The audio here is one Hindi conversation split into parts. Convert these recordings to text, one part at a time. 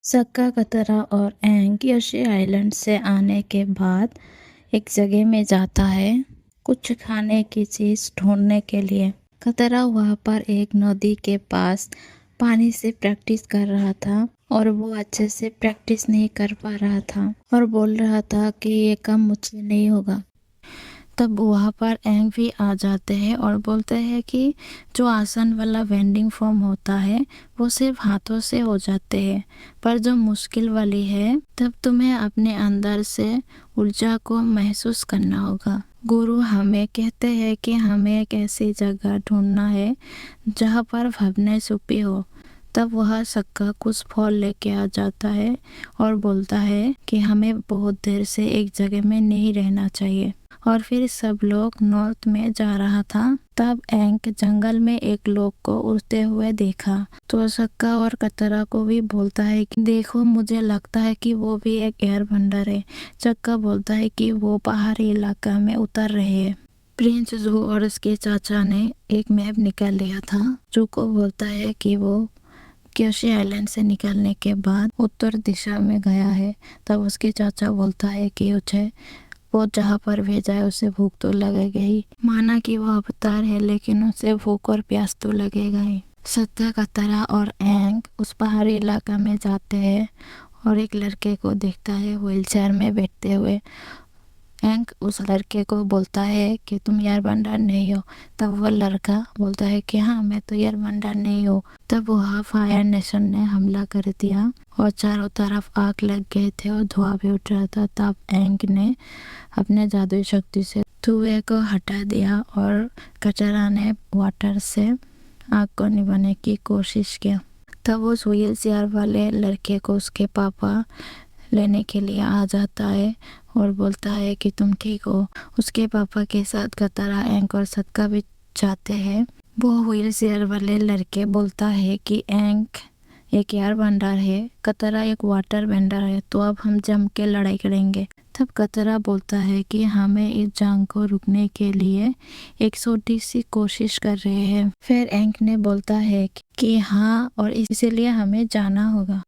सक्का, कतरा और एंग योशी आइलैंड से आने के बाद एक जगह में जाता है कुछ खाने की चीज ढूंढने के लिए। कतरा वहाँ पर एक नदी के पास पानी से प्रैक्टिस कर रहा था और वो अच्छे से प्रैक्टिस नहीं कर पा रहा था और बोल रहा था कि ये काम मुझसे नहीं होगा। तब वहाँ पर एंग भी आ जाते हैं और बोलते हैं कि जो आसान वाला वेंडिंग फॉर्म होता है वो सिर्फ हाथों से हो जाते हैं, पर जो मुश्किल वाली है तब तुम्हें अपने अंदर से ऊर्जा को महसूस करना होगा। गुरु हमें कहते हैं कि हमें एक ऐसी जगह ढूंढना है जहाँ पर भावनाएं छुपी हो। तब वह सक्का कुछ फल लेके आ जाता है और बोलता है कि हमें बहुत देर से एक जगह में नहीं रहना चाहिए। और फिर सब लोग नॉर्थ में जा रहा था। तब एंक जंगल में एक लोग को उड़ते हुए देखा तो सक्का और कतरा को भी बोलता है कि देखो, मुझे लगता है कि वो भी एक एयर बंडर है। सक्का बोलता है कि वो पहाड़ी इलाका में उतर रहे हैं। प्रिंस जू और उसके चाचा ने एक मैप निकाल लिया था। जू को बोलता है कि वो क्योशी आइलैंड से निकलने के बाद उत्तर दिशा में गया है। तब उसके चाचा बोलता है कि उसे वो जहाँ पर भेजा है उसे भूख तो लगेगा ही। माना कि वो अवतार है लेकिन उसे भूख और प्यास तो लगेगा ही। सक्का, कतरा और एंग उस पहाड़ी इलाका में जाते हैं और एक लड़के को देखता है व्हीलचेयर में बैठते हुए। एंग उस लड़के को बोलता है कि तुम यार बंडर नहीं हो। तब वो लड़का बोलता है कि हाँ, मैं तो यार बंडर नहीं हूँ। तब वहाँ फायर नेशन ने हमला कर दिया और चारों तरफ आग लग गए थे और धुआं भी उठ रहा था। तब एंग ने अपने जादुई शक्ति से धुएं को हटा दिया और कचरा ने वाटर से आग को निभाने की कोशिश किया। तब उस व्हील चेयर वाले लड़के को उसके पापा लेने के लिए आ जाता है और बोलता है कि तुम ठीक हो। उसके पापा के साथ कतरा, एंग और सक्का भी जाते हैं। वो व्हील चेयर वाले लड़के बोलता है कि एंग एक एयर बंडर है, कतरा एक वाटर बेंडर है, तो अब हम जम के लड़ाई करेंगे। तब कतरा बोलता है कि हमें इस जंग को रुकने के लिए एक छोटी सी कोशिश कर रहे हैं। फिर एंग ने बोलता है कि हाँ, और इसीलिए हमें जाना होगा।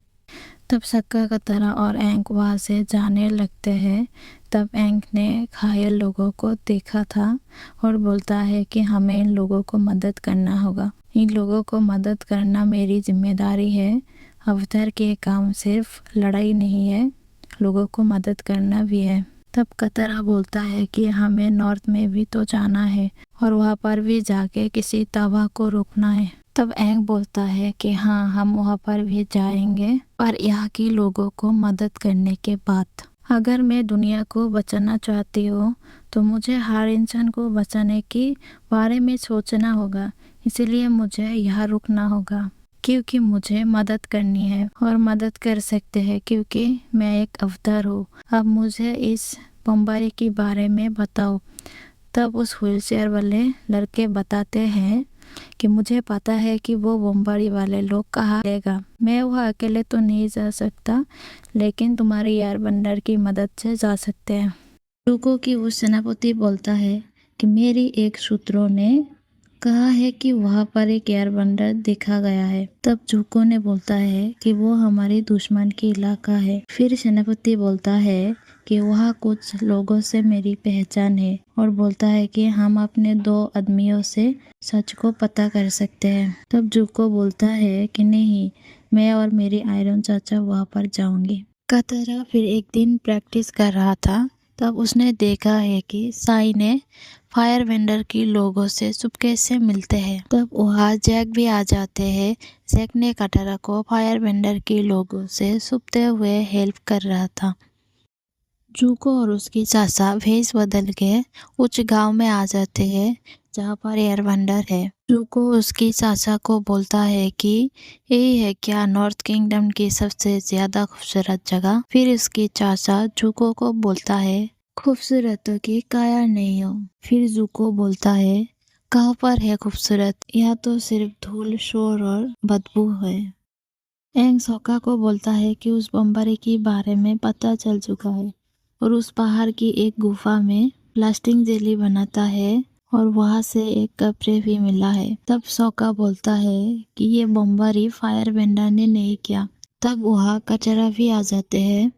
तब सक्का, कतरा और एंग वहाँ से जाने लगते हैं। तब एंग ने घायल लोगों को देखा था और बोलता है कि हमें इन लोगों को मदद करना होगा। इन लोगों को मदद करना मेरी जिम्मेदारी है। अवतार के काम सिर्फ लड़ाई नहीं है, लोगों को मदद करना भी है। तब कतरा बोलता है कि हमें नॉर्थ में भी तो जाना है और वहाँ पर भी जाके किसी तबाह को रोकना है। तब एंग बोलता है कि हाँ, हम वहाँ पर भी जाएंगे, पर यहाँ के लोगों को मदद करने के बाद। अगर मैं दुनिया को बचाना चाहती हूँ तो मुझे हर इंसान को बचाने के बारे में सोचना होगा। इसीलिए मुझे यहाँ रुकना होगा क्योंकि मुझे मदद करनी है और मदद कर सकते हैं क्योंकि मैं एक अवतार हूँ। अब मुझे इस बमबारी के बारे में बताओ। तब उस व्हीलचेयर वाले लड़के बताते हैं कि मुझे पता है कि वो बमबारी वाले लोग कहाँ लेगा। मैं वहाँ अकेले तो नहीं जा सकता, लेकिन तुम्हारी यार बंडर की मदद से जा सकते हैं। रुको कि वो सेनापति बोलता है कि मेरी एक सूत्रों ने कहा है कि वहाँ पर एक एयर बंडर देखा गया है। तब जूको ने बोलता है कि वो हमारे दुश्मन की इलाका है। फिर सेनापति बोलता है कि वहाँ कुछ लोगों से मेरी पहचान है और बोलता है कि हम अपने 2 आदमियों से सच को पता कर सकते हैं। तब जूको बोलता है कि नहीं, मैं और मेरी आयरन चाचा वहाँ पर जाऊंगी। कतरा फिर एक दिन प्रैक्टिस कर रहा था। तब उसने देखा है कि साई ने फायर वेंडर की लोगों से चुपके से मिलते हैं। तब वहाँ जैक भी आ जाते हैं। जैक ने कटरा को फायर वेंडर के लोगों से छुपते हुए हेल्प कर रहा था। जूको और उसकी चाचा भेष बदल के उच्च गांव में आ जाते हैं जहाँ पर एयर वेंडर है। जूको उसकी चाचा को बोलता है कि यही है क्या नॉर्थ किंगडम की सबसे ज्यादा खूबसूरत जगह। फिर उसकी चाचा जूको को बोलता है खूबसूरतों की काया नहीं हो। फिर जूको बोलता है कहाँ पर है खूबसूरत, यहाँ तो सिर्फ धूल, शोर और बदबू है। एंग सोका को बोलता है कि उस बमबारी के बारे में पता चल चुका है और उस पहाड़ की एक गुफा में प्लास्टिक जेली बनाता है और वहां से एक कपड़े भी मिला है। तब सोका बोलता है कि ये बमबारी फायर बेंडर ने नहीं किया, तब वहाँ कचरा भी आ जाते हैं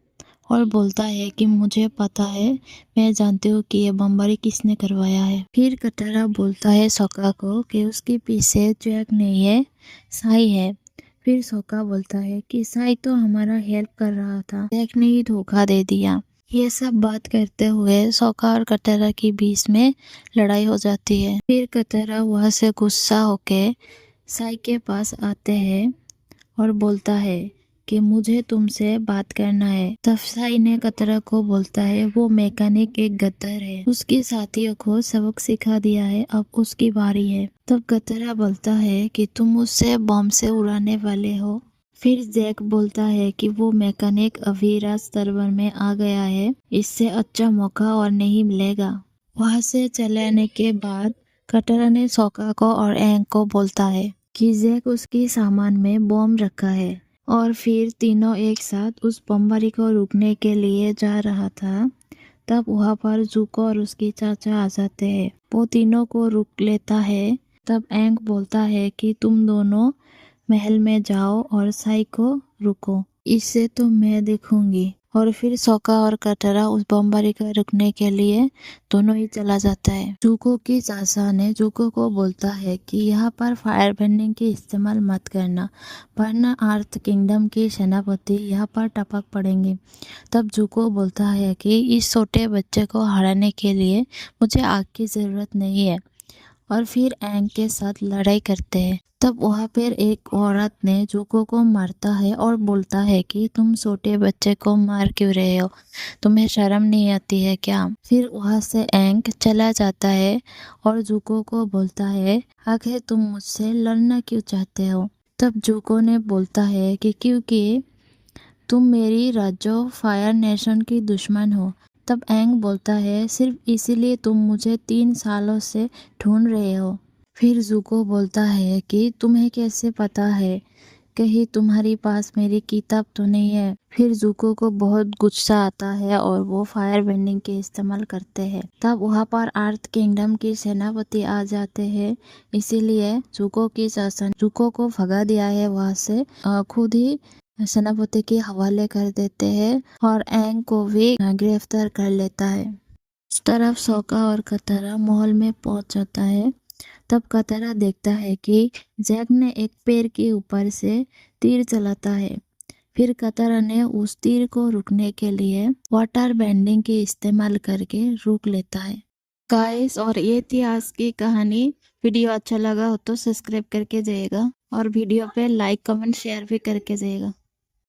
और बोलता है कि मुझे पता है, मैं जानती हूँ कि ये बमबारी किसने करवाया है। फिर कटरा बोलता है सोका को कि उसके पीछे जैक नहीं है, साई है। फिर सोका बोलता है कि साई तो हमारा हेल्प कर रहा था, जैक ने ही धोखा दे दिया। ये सब बात करते हुए सोका और कटरा के बीच में लड़ाई हो जाती है। फिर कटरा वहाँ से गुस्सा होके साई के पास आते हैं और बोलता है कि मुझे तुमसे बात करना है। तब साई ने कतरा को बोलता है वो मैकेनिक एक गद्दार है, उसके साथियों को सबक सिखा दिया है, अब उसकी बारी है। तब कतरा बोलता है कि तुम उससे बम से उड़ाने वाले हो। फिर जैक बोलता है कि वो मैकेनिक अभी राज सर्वर में आ गया है, इससे अच्छा मौका और नहीं मिलेगा। वहां से चले आने के बाद कटरा ने सोका को और एंग को बोलता है कि जैक उसके सामान में बम रखा है, और फिर तीनों एक साथ उस बमबारी को रोकने के लिए जा रहा था। तब वहाँ पर जुको और उसके चाचा आ जाते हैं, वो तीनों को रोक लेता है। तब एंग बोलता है कि तुम दोनों महल में जाओ और साई को रुको, इससे तो मैं देखूंगी। और फिर सोका और कटरा उस बमबारी को रुकने के लिए दोनों ही चला जाता है। जुको की चाचा ने जुको को बोलता है कि यहाँ पर फायर बेंडिंग की इस्तेमाल मत करना, वरना अर्थ किंगडम के सेनापति यहाँ पर टपक पड़ेंगे। तब जुको बोलता है कि इस छोटे बच्चे को हराने के लिए मुझे आग की जरूरत नहीं है, और फिर एंग के साथ लड़ाई करते हैं। तब वहाँ पर एक औरत ने जुको को मारता है और बोलता है कि तुम छोटे बच्चे को मार क्यों रहे हो, तुम्हें शर्म नहीं आती है क्या। फिर वहाँ से एंग चला जाता है और जुको को बोलता है आखिर तुम मुझसे लड़ना क्यों चाहते हो। तब जुको ने बोलता है कि क्योंकि तुम मेरी राज्य फायर नेशन की दुश्मन हो। तब एंग बोलता है सिर्फ इसीलिए तुम मुझे 3 सालों से ढूंढ रहे हो। फिर जुको बोलता है कि तुम्हें कैसे पता है, कहीं तुम्हारे पास मेरी किताब तो नहीं है। फिर जुको को बहुत गुस्सा आता है और वो फायर बेंडिंग के इस्तेमाल करते हैं। तब वहाँ पर अर्थ किंगडम के सेनापति आ जाते हैं, इसीलिए जुको की शासन जुको को भगा दिया है वहाँ से, खुद ही सेनापति के हवाले कर देते हैं और एंग को भी गिरफ्तार कर लेता है। इस तरफ सोका और कतरा महल में पहुंच जाता है। तब कतरा देखता है कि जैक ने एक पेड़ के ऊपर से तीर चलाता है। फिर कतरा ने उस तीर को रुकने के लिए वाटर बेंडिंग के इस्तेमाल करके रोक लेता है। गाइस, और ये थी आज की कहानी। वीडियो अच्छा लगा हो तो सब्सक्राइब करके जाइएगा और वीडियो पे लाइक कमेंट शेयर भी करके जाइएगा।